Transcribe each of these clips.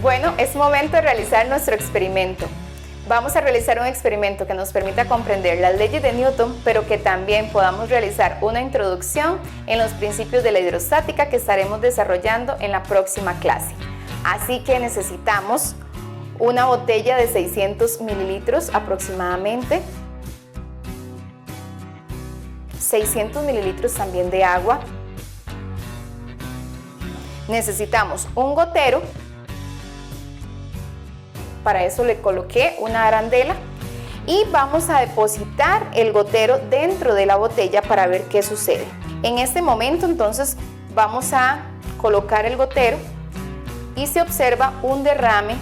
Bueno, es momento de realizar nuestro experimento. Vamos a realizar un experimento que nos permita comprender las leyes de Newton, pero que también podamos realizar una introducción en los principios de la hidrostática que estaremos desarrollando en la próxima clase. Así que necesitamos una botella de 600 mililitros aproximadamente, 600 mililitros también de agua. Necesitamos un gotero. Para eso le coloqué una arandela y vamos a depositar el gotero dentro de la botella para ver qué sucede. En este momento entonces vamos a colocar el gotero y se observa un derrame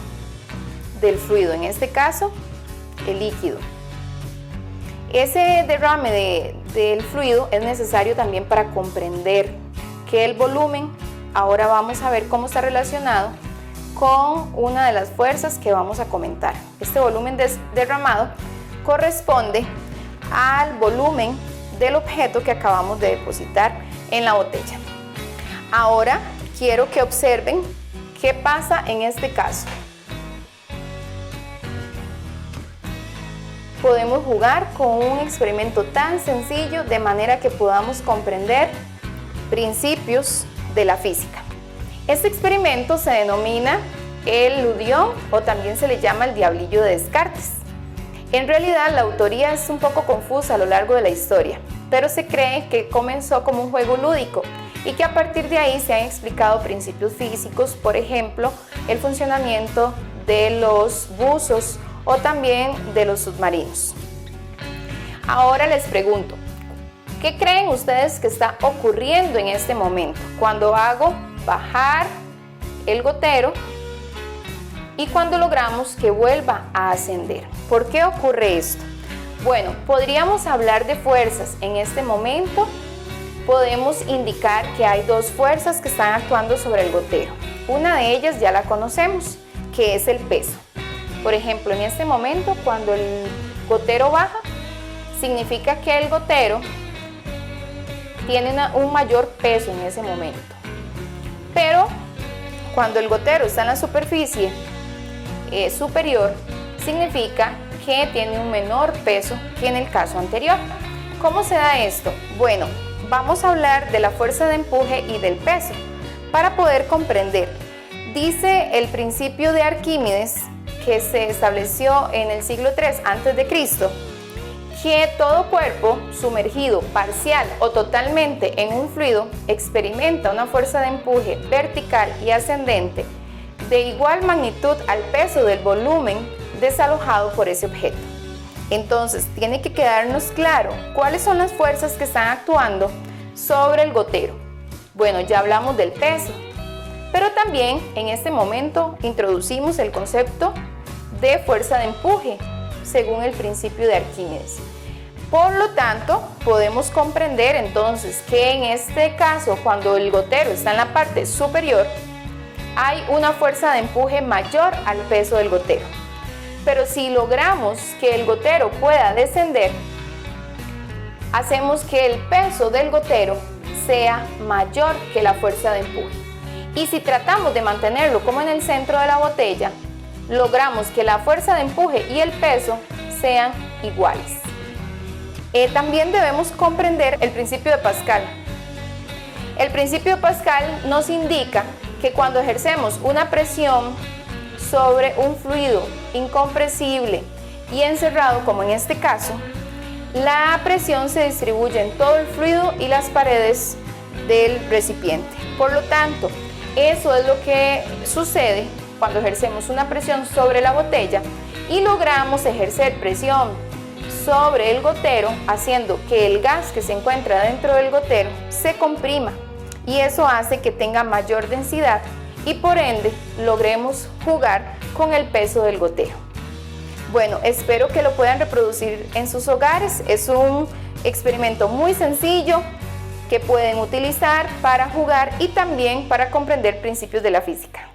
del fluido, en este caso el líquido. Ese derrame del fluido es necesario también para comprender que el volumen, ahora vamos a ver cómo está relacionado con una de las fuerzas que vamos a comentar. Este volumen derramado corresponde al volumen del objeto que acabamos de depositar en la botella. Ahora quiero que observen qué pasa en este caso. Podemos jugar con un experimento tan sencillo de manera que podamos comprender principios de la física. Este experimento se denomina el Ludión o también se le llama el diablillo de Descartes. En realidad la autoría es un poco confusa a lo largo de la historia, pero se cree que comenzó como un juego lúdico y que a partir de ahí se han explicado principios físicos, por ejemplo, el funcionamiento de los buzos o también de los submarinos. Ahora les pregunto, ¿qué creen ustedes que está ocurriendo en este momento cuando hago bajar el gotero y cuando logramos que vuelva a ascender? ¿Por qué ocurre esto? Bueno, podríamos hablar de fuerzas. En este momento podemos indicar que hay dos fuerzas que están actuando sobre el gotero. Una de ellas ya la conocemos, que es el peso. Por ejemplo, en este momento, cuando el gotero baja, significa que el gotero tiene un mayor peso en ese momento. Pero cuando el gotero está en la superficie superior, significa que tiene un menor peso que en el caso anterior. ¿Cómo se da esto? Bueno, vamos a hablar de la fuerza de empuje y del peso para poder comprender. Dice el principio de Arquímedes, que se estableció en el siglo III a.C., que todo cuerpo sumergido parcial o totalmente en un fluido experimenta una fuerza de empuje vertical y ascendente de igual magnitud al peso del volumen desalojado por ese objeto. Entonces, tiene que quedarnos claro cuáles son las fuerzas que están actuando sobre el gotero. Bueno, ya hablamos del peso, pero también en este momento introducimos el concepto de fuerza de empuje según el principio de Arquímedes. Por lo tanto, podemos comprender entonces que en este caso, cuando el gotero está en la parte superior, hay una fuerza de empuje mayor al peso del gotero. Pero si logramos que el gotero pueda descender, hacemos que el peso del gotero sea mayor que la fuerza de empuje. Y si tratamos de mantenerlo como en el centro de la botella, logramos que la fuerza de empuje y el peso sean iguales. También debemos comprender el principio de Pascal. El principio de Pascal nos indica que cuando ejercemos una presión sobre un fluido incompresible y encerrado, como en este caso, la presión se distribuye en todo el fluido y las paredes del recipiente. Por lo tanto, eso es lo que sucede cuando ejercemos una presión sobre la botella y logramos ejercer presión sobre el gotero, haciendo que el gas que se encuentra dentro del gotero se comprima, y eso hace que tenga mayor densidad y por ende logremos jugar con el peso del gotero. Bueno, espero que lo puedan reproducir en sus hogares. Es un experimento muy sencillo que pueden utilizar para jugar y también para comprender principios de la física.